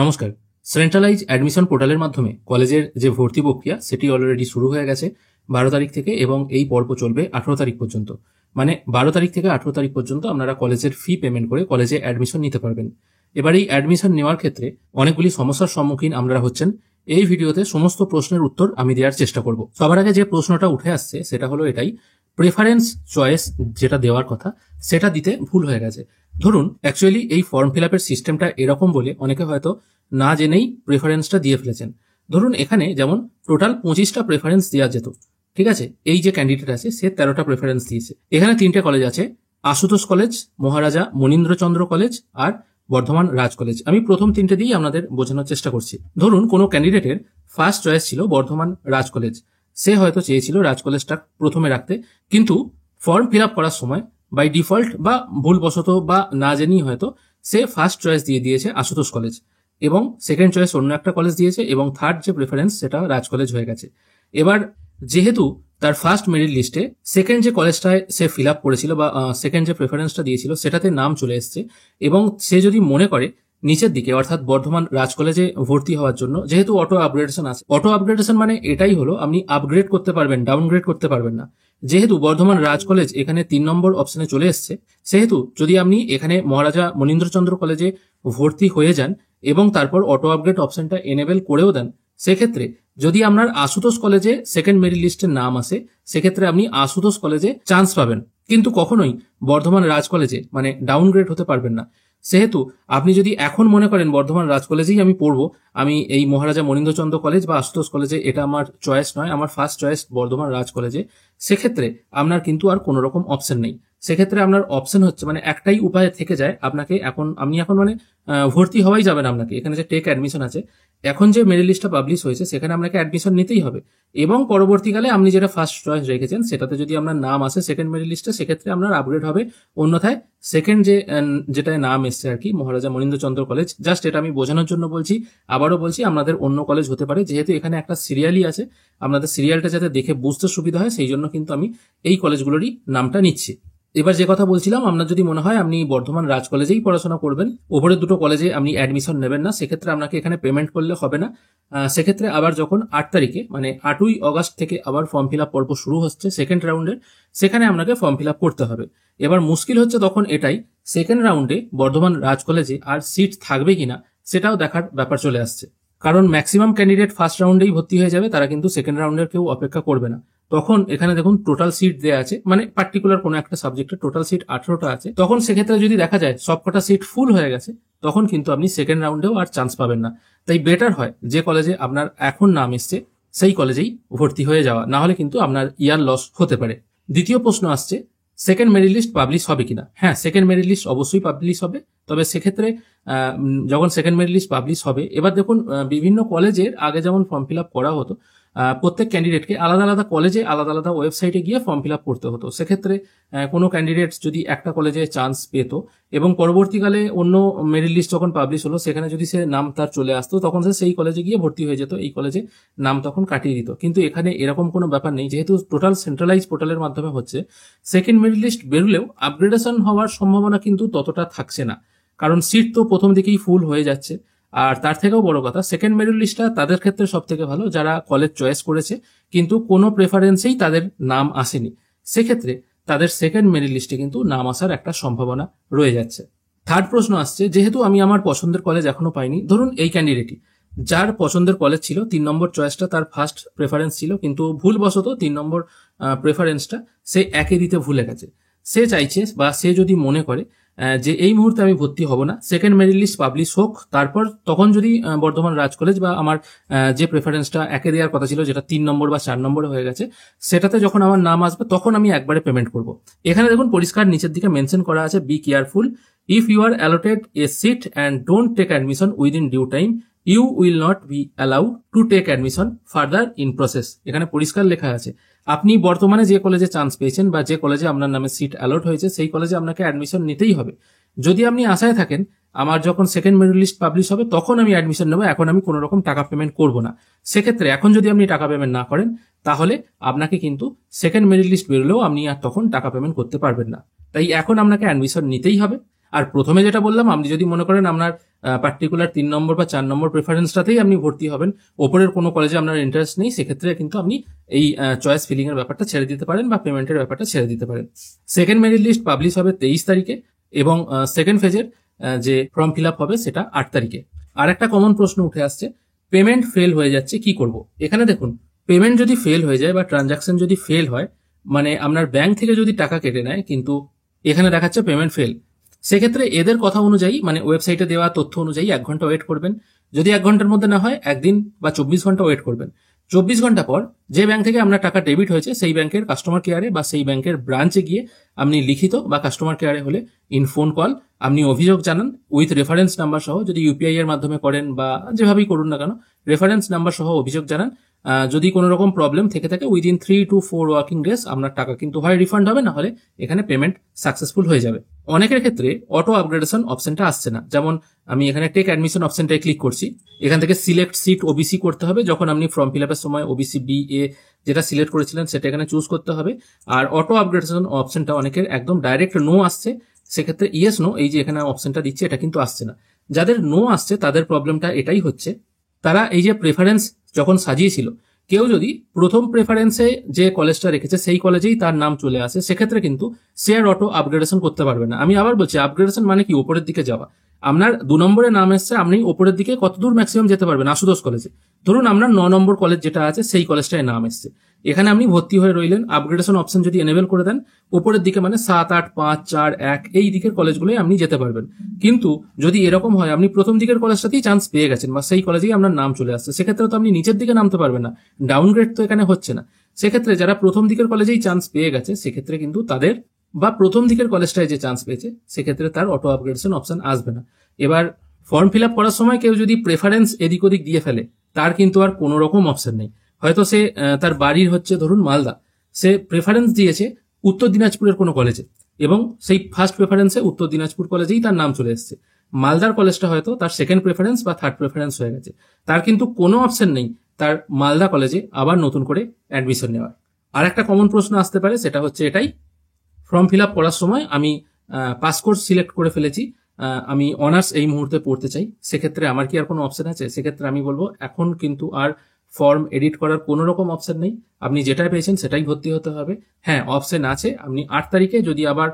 নমস্কার। Centralise admission পোর্টালের মাধ্যমে কলেজের যে ভর্তি প্রক্রিয়া সেটি অলরেডি শুরু হয়ে গেছে 12 তারিখ থেকে এবং এই পর্ব চলবে 18 তারিখ পর্যন্ত। মানে 12 তারিখ থেকে 18 তারিখ পর্যন্ত আপনারা কলেজের ফি পেমেন্ট করে কলেজে অ্যাডমিশন নিতে পারবেন। এবার এই অ্যাডমিশন নেওয়ার ক্ষেত্রে অনেকগুলি সমস্যার সম্মুখীন আপনারা হচ্ছেন। এই ভিডিওতে সমস্ত প্রশ্নের উত্তর আমি দেওয়ার চেষ্টা করব। সবার আগে যে প্রশ্নটা উঠে আসছে সেটা হলো এটাই, প্রেফারেন্স চয়েস যেটা দেওয়ার কথা সেটা দিতে ভুল হয়ে গেছে। ধরুন অ্যাকচুয়ালি এই ফর্ম ফিল আপের সিস্টেমটা এরকম বলে অনেকে হয়তো না জেনেই প্রেফারেন্সটা দিয়ে ফেলেছেন। ধরুন এখানে যেমন টোটাল 25টা প্রেফারেন্স দেওয়া যেত, ঠিক আছে? এই যে ক্যান্ডিডেট আছে সে 13টা প্রেফারেন্স দিয়েছে। এখানে 3টে কলেজ আছে, আশুতোষ কলেজ, মহারাজা মনীন্দ্রচন্দ্র কলেজ আর বর্ধমান রাজ কলেজ। আমি প্রথম 3টে দিয়েই আপনাদের বোঝানোর চেষ্টা করছি। ধরুন কোনো ক্যান্ডিডেটের ফার্স্ট চয়েস ছিল বর্ধমান রাজ কলেজ, সে হয়তো চেয়েছিল রাজ কলেজটা প্রথমে রাখতে, কিন্তু ফর্ম ফিল আপ করার সময় বাই ডিফল্ট বা ভুলবশত বা না জেনেই হয়তো সে ফার্স্ট চয়েস দিয়ে দিয়েছে আশুতোষ কলেজ এবং সেকেন্ড চয়েস অন্য একটা কলেজ দিয়েছে এবং থার্ড যে প্রেফারেন্স সেটা রাজ কলেজ হয়ে গেছে। এবার যেহেতু তার ফার্স্ট মেরিট লিস্টে সেকেন্ড যে কলেজটায় সে ফিল আপ করেছিল বা সেকেন্ড যে প্রেফারেন্সটা দিয়েছিল সেটাতে নাম চলে এসছে এবং সে যদি মনে করে নিচের দিকে অর্থাৎ বর্ধমান রাজ কলেজে ভর্তি হওয়ার জন্য, যেহেতু অটো আপগ্রেডেশন আছে, অটো আপগ্রেডেশন মানে এটাই হলো আপনি আপগ্রেড করতে পারবেন, ডাউনগ্রেড করতে পারবেন না। যেহেতু বর্ধমান রাজ কলেজ এখানে 3 নম্বর অপশনে চলে এসছে, সেহেতু যদি আপনি এখানে মহারাজা মনীন্দ্রচন্দ্র কলেজে ভর্তি হয়ে যান এবং তারপর অটো আপগ্রেড অপশনটা এনেবেল করেও দেন, সেক্ষেত্রে যদি আপনার আশুতোষ কলেজে সেকেন্ড মেরিট লিস্টের নাম আসে সেক্ষেত্রে আপনি আশুতোষ কলেজে চান্স পাবেন, কিন্তু কখনোই বর্ধমান রাজ কলেজে মানে ডাউনগ্রেড হতে পারবেন না। সেহেতু আপনি যদি এখন মনে করেন বর্ধমান রাজ কলেজেই আমি পড়বো, আমি এই মহারাজা মনীন্দ্রচন্দ্র কলেজ বা আশুতোষ কলেজে এটা আমার চয়েস নয়, আমার ফার্স্ট চয়েস বর্ধমান রাজ কলেজে, সেক্ষেত্রে আপনার কিন্তু আর কোনো রকম অপশন নেই। সেক্ষেত্রে আপনার অপশন হচ্ছে মানে একটাই উপায় থেকে যায়, আপনাকে আপনি এখন মানে ভর্তি হওয়াই যাবে না। আপনাকে এখানে যে টেক অ্যাডমিশন আছে, এখন যে মেরিট লিস্টটা পাবলিশ হয়েছে সেখানে আপনাকে অ্যাডমিশন নিতেই হবে এবং পরবর্তীকালে আপনি যেটা ফার্স্ট চয়েস রেখেছেন সেটাতে যদি আপনার নাম আসে সেকেন্ড মেরিট লিস্টে সেক্ষেত্রে আপনার আপগ্রেড হবে। অন্যথায় সেকেন্ড যেটায় নাম এসছে আর কি, মহারাজা মনীন্দ্রচন্দ্র কলেজ, জাস্ট এটা আমি বোঝানোর জন্য বলছি। আবারও বলছি, আপনাদের অন্য কলেজ হতে পারে, যেহেতু এখানে একটা সিরিয়ালই আছে, আপনাদের সিরিয়ালটা যাতে দেখে বুঝতে সুবিধা হয় সেই জন্য কিন্তু আমি এই কলেজগুলোরই নামটা নিচ্ছি। এবার যে কথা বলছিলাম, আপনার যদি মনে হয় আপনি বর্ধমান রাজ কলেজেই পড়াশোনা করবেন, ওপরের দুটো কলেজে আপনি অ্যাডমিশন নেবেন না, সেক্ষেত্রে আপনাকে এখানে পেমেন্ট করলে হবে না। সেক্ষেত্রে আবার যখন 8 তারিখে মানে 8ই অগস্ট থেকে আবার ফর্ম ফিল আপ পর্ব শুরু হচ্ছে সেকেন্ড রাউন্ডের, সেখানে আপনাকে ফর্ম ফিল আপ করতে হবে। এবার মুশকিল হচ্ছে তখন এটাই, সেকেন্ড রাউন্ডে বর্ধমান রাজ কলেজে আর সিট থাকবে কিনা সেটাও দেখার ব্যাপার চলে আসছে। কারণ ম্যাক্সিমাম ক্যান্ডিডেট ফার্স্ট রাউন্ডেই ভর্তি হয়ে যাবে, তারা কিন্তু সেকেন্ড রাউন্ডের কেউ অপেক্ষা করবে না। তখন এখানে দেখুন টোটাল সিট দেওয়া আছে, মানে পার্টিকুলার কোনো একটা সাবজেক্টে টোটাল সিট 18টা আছে। তখন সেক্ষেত্রে যদি দেখা যায় সবকটা সিট ফুল হয়ে গেছে, তখন কিন্তু আপনি সেকেন্ড রাউন্ডেও আর চান্স পাবেন না। তাই বেটার হয় যে কলেজে আপনার এখন নাম এসছে সেই কলেজেই ভর্তি হয়ে যাওয়া, না হলে কিন্তু আপনার ইয়ার লস হতে পারে। দ্বিতীয় প্রশ্ন আসছে, সেকেন্ড মেরিট লিস্ট পাবলিশ হবে কিনা? হ্যাঁ, সেকেন্ড মেরিট লিস্ট অবশ্যই পাবলিশ হবে, তবে সেক্ষেত্রে যখন সেকেন্ড মেরিট লিস্ট পাবলিশ হবে, এবার দেখুন বিভিন্ন কলেজের আগে যেমন ফর্ম ফিল আপ করা হতো, প্রত্যেক ক্যান্ডিডেটকে আলাদা আলাদা কলেজে আলাদা আলাদা ওয়েবসাইটে গিয়ে ফর্ম ফিল আপ করতে হতো। সেক্ষেত্রে কোনো ক্যান্ডিডেট যদি একটা কলেজে চান্স পেত এবং পরবর্তীকালে অন্য মেরিট লিস্ট যখন পাবলিশ হলো সেখানে যদি সে নাম তার চলে আসতো, তখন সে সেই কলেজে গিয়ে ভর্তি হয়ে যেত, এই কলেজে নাম তখন কাটিয়ে দিত। কিন্তু এখানে এরকম কোনো ব্যাপার নেই, যেহেতু টোটাল সেন্ট্রালাইজ পোর্টালের মাধ্যমে হচ্ছে, সেকেন্ড মেরিট লিস্ট বেরোলেও আপগ্রেডেশন হওয়ার সম্ভাবনা কিন্তু ততটা থাকছে না, কারণ সিট তো প্রথম দিকেই ফুল হয়ে যাচ্ছে। আর তার থেকেও বড় কথা, সেকেন্ড মেরিট লিস্টটা তাদের ক্ষেত্রে সব থেকে ভালো যারা কলেজ চয়েস করেছে কিন্তু কোনো প্রেফারেন্সেই তাদের নাম আসেনি, সেক্ষেত্রে তাদের সেকেন্ড মেরিট লিস্টে কিন্তু নাম আসার একটা সম্ভাবনা রয়ে যাচ্ছে। থার্ড প্রশ্ন আসছে, যেহেতু আমি আমার পছন্দের কলেজ এখনো পাইনি, ধরুন এই ক্যান্ডিডেটই যার পছন্দের কলেজ ছিল 3 নম্বর চয়েসটা তার ফার্স্ট প্রেফারেন্স ছিল, কিন্তু ভুলবশত 3 নম্বর প্রেফারেন্সটা সে একে দিতে ভুলে গেছে। সে চাইছে বা সে যদি মনে করে যে এই মুহূর্তে আমি ভর্তি হব না, সেকেন্ড মেরিট লিস্ট পাবলিশ হোক, তারপর তখন যদি বর্ধমান রাজ কলেজ বা আমার যে প্রেফারেন্সটা একে দেওয়ার কথা ছিল যেটা 3 নম্বর বা 4 নম্বরে হয়ে গেছে, সেটাতে যখন আমার নাম আসবে তখন আমি একবারে পেমেন্ট করব। এখানে দেখুন পরিষ্কার নিচের দিকে মেনশন করা আছে, be careful, if you are allotted a seat and don't take admission within due time, you will not be allowed to take admission further in process. এখানে পরিষ্কার লেখা আছে, আপনি বর্তমানে যে কলেজে চান্স পেয়েছেন বা যে কলেজে আপনার নামে সিট অ্যালট হয়েছে সেই কলেজে আপনাকে অ্যাডমিশন নিতেই হবে। যদি আপনি আশায় থাকেন আমার যখন সেকেন্ড মেরিট লিস্ট পাবলিশ হবে তখন আমি অ্যাডমিশন নেবো, এখন আমি কোনো রকম টাকা পেমেন্ট করব না, সেক্ষেত্রে এখন যদি আপনি টাকা পেমেন্ট না করেন তাহলে আপনাকে কিন্তু সেকেন্ড মেরিট লিস্ট বেরোলেও আপনি আর তখন টাকা পেমেন্ট করতে পারবেন না। তাই এখন আপনাকে অ্যাডমিশন নিতেই হবে। আর প্রথমে যেটা বললাম, আপনি যদি মনে করেন আপনার পার্টিকুলার 3 নম্বর বা 4 নম্বর প্রেফারেন্সটাতেই আপনি ভর্তি হবেন, ওপরের কোনো কলেজে আপনার ইন্টারেস্ট নেই, সেক্ষেত্রে কিন্তু আপনি এই চয়েস ফিলিং এর ব্যাপারটা ছেড়ে দিতে পারেন বা পেমেন্টের ব্যাপারটা ছেড়ে দিতে পারেন। সেকেন্ড মেরিট লিস্ট পাবলিশ হবে 23 তারিখে এবং সেকেন্ড ফেজের যে ফর্ম ফিল আপ হবে সেটা 8 তারিখে। আর একটা কমন প্রশ্ন উঠে আসছে, পেমেন্ট ফেল হয়ে যাচ্ছে কি করব? এখানে দেখুন, পেমেন্ট যদি ফেল হয়ে যায় বা ট্রানজাকশন যদি ফেল হয়, মানে আপনার ব্যাংক থেকে যদি টাকা কেটে নেয় কিন্তু এখানে দেখাচ্ছে পেমেন্ট ফেল, সেক্ষেত্রে এদের কথা অনুযায়ী মানে ওয়েবসাইটে দেওয়া তথ্য অনুযায়ী 1 ঘন্টা ওয়েট করবেন। যদি 1 ঘন্টার মধ্যে না হয়, একদিন বা 24 ঘন্টা ওয়েট করবেন। 24 ঘন্টা পর যে ব্যাংক থেকে আপনার টাকা ডেবিট হয়েছে সেই ব্যাংকের কাস্টমার কেয়ারে বা সেই ব্যাংকের ব্রাঞ্চে গিয়ে আপনি লিখিত বা কাস্টমার কেয়ারে হলে ইন ফোন কল আপনি অভিযোগ জানান উইথ রেফারেন্স নাম্বার সহ, যদি ইউপিআই এর মাধ্যমে করেন বা যেভাবেই করুন না কেন, রেফারেন্স নাম্বার সহ অভিযোগ জানান। যদি কোনো রকম প্রবলেম থেকে থাকে উইদিন 3 to 4 ওয়ার্কিং ডেজ আপনার টাকা কিন্তু হয় রিফান্ড হবে, না হলে এখানে পেমেন্ট সাকসেসফুল হয়ে যাবে। অনেকের ক্ষেত্রে অটো আপগ্রেডেশন অপশনটা আসছে না, যেমন আমি এখানে টেক অ্যাডমিশন অপশনটায় ক্লিক করছি, এখান থেকে সিলেক্ট সিট ওবিসি করতে হবে। যখন আপনি ফর্ম ফিল আপের সময় ওবিসি বি এ যেটা সিলেক্ট করেছিলেন সেটা এখানে চুজ করতে হবে। আর অটো আপগ্রেডেশন অপশনটা অনেকের একদম ডাইরেক্ট নো আসছে, সেক্ষেত্রে ইয়েস নো এই যে এখানে অপশনটা দিচ্ছে এটা কিন্তু আসছে না। যাদের নো আসছে তাদের প্রবলেমটা এটাই হচ্ছে, তারা এই যে প্রেফারেন্স যখন সাজিয়েছিল, কেউ যদি প্রথম প্রেফারেন্সে যে কলেজটা রেখেছে সেই কলেজেই তার নাম চলে আসে, সেক্ষেত্রে কিন্তু সে আর অটো আপগ্রেডেশন করতে পারবে না। আমি আবার বলছি, আপগ্রেডেশন মানে কি? উপরের দিকে যাওয়া। আপনার 2 নম্বরে নাম এসছে, আপনি উপরের দিকে কতদূর ম্যাক্সিমাম যেতে পারবেন আশুতোষ কলেজে? ধরুন আপনার 9 নম্বর কলেজ যেটা আছে সেই কলেজটায় নাম এসছে, এখানে আপনি ভর্তি হয়ে রইলেন। আপগ্রেডেশন অপশন যদি এনেবল করে দেন, উপরের দিকে মানে 7, 8, 5, 4, 1 এই দিকের কলেজগুলোই আপনি যেতে পারবেন। কিন্তু যদি এরকম হয় আপনি প্রথম দিকের কলেজটাতেই চান্স পেয়ে গেছেন বা সেই কলেজেই আপনার নাম চলে আসছে, সেক্ষেত্রে তো আপনি নিচের দিকে নামতে পারবেন না, ডাউনগ্রেড তো এখানে হচ্ছে না। সেক্ষেত্রে যারা প্রথম দিকের কলেজেই চান্স পেয়ে গেছে সেক্ষেত্রে কিন্তু তাদের বা প্রথম দিকের কলেজটায় যে চান্স পেয়েছে সেক্ষেত্রে তার অটো আপগ্রেডেশন অপশন আসবে না। এবার ফর্ম ফিল আপ করার সময় কেউ যদি প্রেফারেন্স এদিক ওদিক দিয়ে ফেলে, তার কিন্তু আর কোনো রকম অপশন নেই। হয়তো সে তার বাড়ির হচ্ছে ধরুন মালদা, সে প্রেফারেন্স দিয়েছে উত্তর দিনাজপুরের কোনো কলেজে এবং সেই ফার্স্ট প্রেফারেন্সে উত্তর দিনাজপুর কলেজেই তার নাম চলে এসেছে। মালদার কলেজটা হয়তো তার সেকেন্ড প্রেফারেন্স বা থার্ড প্রেফারেন্স হয়ে গেছে, তার কিন্তু কোনো অপশন নেই তার মালদা কলেজে আবার নতুন করে অ্যাডমিশন নেওয়ার। আর একটা কমন প্রশ্ন আসতে পারে, সেটা হচ্ছে এটাই, ফর্ম ফিল আপ করার সময় আমি পাস কোর্স সিলেক্ট করে ফেলেছি, আমি অনার্স এই মুহূর্তে পড়তে চাই, সেক্ষেত্রে আমার কি আর কোনো অপশন আছে? সেক্ষেত্রে আমি বলবো এখন কিন্তু আর ফর্ম এডিট করার কোনো রকম অপশন নেই, আপনি যেটা পেয়েছেন সেটাই ভর্তি হতে হবে। হ্যাঁ, অপশন আছে, আপনি 8 তারিখে যদি আবার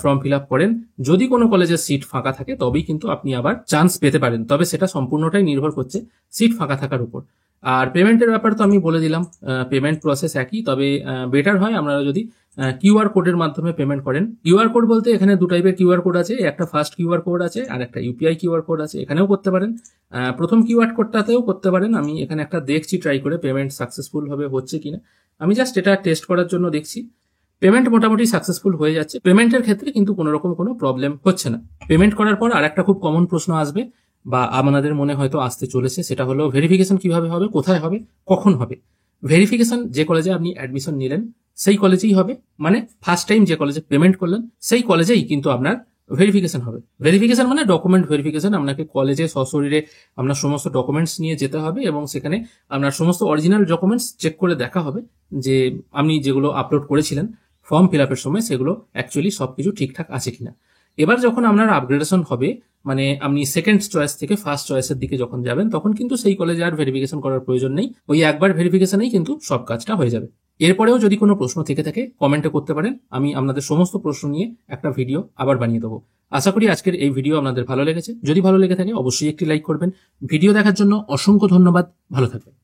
ফর্ম ফিল আপ করেন, যদি কোনো কলেজের সিট ফাঁকা থাকে তবেই কিন্তু আপনি আবার চান্স পেতে পারেন, তবে সেটা সম্পূর্ণটাই নির্ভর করছে সিট ফাঁকা থাকার উপর। আর পেমেন্টের ব্যাপার তো আমি বলে দিলাম, পেমেন্ট প্রসেস একই, তবে বেটার হয় আপনারা যদি কিউআর কোডের মাধ্যমে পেমেন্ট করেন। কিউআর কোড বলতে এখানে 2 টাইপের কিউআর কোড আছে, একটা ফার্স্ট কিউআর কোড আছে আর একটা ইউপিআই কিউআর কোড আছে, এখানেও করতে পারেন। প্রথম কিউআর কোডটাতেও করতে পারেন। আমি এখানে একটা দেখছি ট্রাই করে পেমেন্ট সাকসেসফুল ভাবে হচ্ছে কিনা, আমি জাস্ট এটা টেস্ট করার জন্য দেখছি। পেমেন্ট মোটামুটি সাকসেসফুল হয়ে যাচ্ছে, পেমেন্টের ক্ষেত্রে কিন্তু কোনো রকম কোনো প্রবলেম হচ্ছে না। পেমেন্ট করার পর আর একটা খুব কমন প্রশ্ন আসবে বা আপনাদের মনে হয়তো আসতে চলেছে, সেটা হলো ভেরিফিকেশন কিভাবে হবে, কোথায় হবে, কখন হবে? ভেরিফিকেশন যে কলেজে আপনি অ্যাডমিশন নিলেন সেই কলেজেই হবে, মানে ফার্স্ট টাইম যে কলেজে পেমেন্ট করলেন সেই কলেজেই কিন্তু আপনার ভেরিফিকেশন হবে। ভেরিফিকেশন মানে ডকুমেন্ট ভেরিফিকেশন, আপনাকে কলেজে সশরীরে আপনার সমস্ত ডকুমেন্টস নিয়ে যেতে হবে এবং সেখানে আপনার সমস্ত অরিজিনাল ডকুমেন্টস চেক করে দেখা হবে যে আপনি যেগুলো আপলোড করেছিলেন ফর্ম ফিল আপের সময় সেগুলো অ্যাকচুয়ালি সবকিছু ঠিকঠাক আছে কিনা। এবার যখন আপনার আপগ্রেডেশন হবে, মানে আপনি সেকেন্ড চয়েস থেকে ফার্স্ট চয়েসের দিকে যখন যাবেন, তখন কিন্তু সেই কলেজে আর ভেরিফিকেশন করার প্রয়োজন নেই, ওই একবার ভেরিফিকেশনেই কিন্তু সব কাজটা হয়ে যাবে। এরপরেও যদি কোনো প্রশ্ন থেকে থাকে কমেন্টে করতে পারেন, আমি আপনাদের সমস্ত প্রশ্ন নিয়ে একটা ভিডিও আবার বানিয়ে দেবো। আশা করি আজকের এই ভিডিও আপনাদের ভালো লেগেছে, যদি ভালো লেগে থাকে অবশ্যই একটি লাইক করবেন। ভিডিও দেখার জন্য অসংখ্য ধন্যবাদ, ভালো থাকবেন।